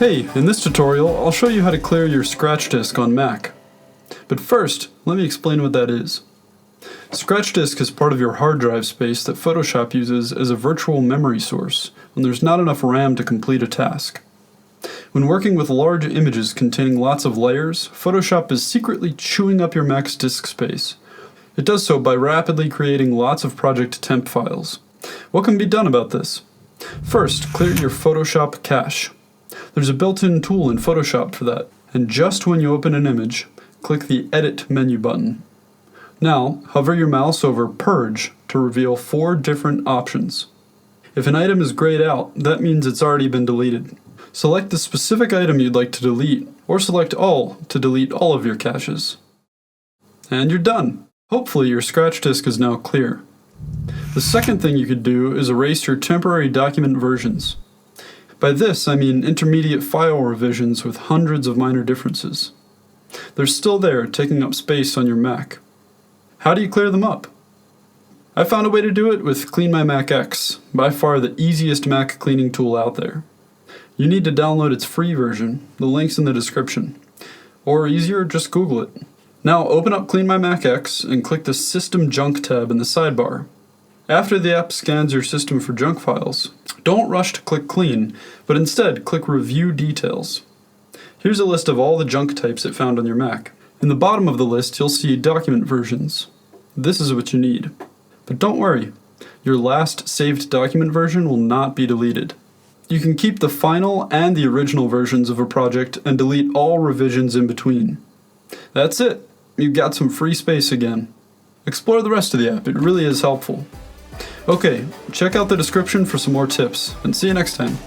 Hey, in this tutorial, I'll show you how to clear your scratch disk on Mac. But first, let me explain what that is. Scratch disk is part of your hard drive space that Photoshop uses as a virtual memory source when there's not enough RAM to complete a task. When working with large images containing lots of layers, Photoshop is secretly chewing up your Mac's disk space. It does so by rapidly creating lots of project temp files. What can be done about this? First, clear your Photoshop cache. There's a built-in tool in Photoshop for that, and just when you open an image, click the Edit menu button. Now, hover your mouse over Purge to reveal 4 different options. If an item is grayed out, that means it's already been deleted. Select the specific item you'd like to delete, or select All to delete all of your caches. And you're done! Hopefully your scratch disk is now clear. The second thing you could do is erase your temporary document versions. By this, I mean intermediate file revisions with hundreds of minor differences. They're still there, taking up space on your Mac. How do you clear them up? I found a way to do it with CleanMyMac X, by far the easiest Mac cleaning tool out there. You need to download its free version, the link's in the description. Or easier, just Google it. Now open up CleanMyMac X and click the System Junk tab in the sidebar. After the app scans your system for junk files, don't rush to click Clean, but instead click Review Details. Here's a list of all the junk types it found on your Mac. In the bottom of the list, you'll see document versions. This is what you need. But don't worry, your last saved document version will not be deleted. You can keep the final and the original versions of a project and delete all revisions in between. That's it. You've got some free space again. Explore the rest of the app, it really is helpful. Okay, check out the description for some more tips, and see you next time.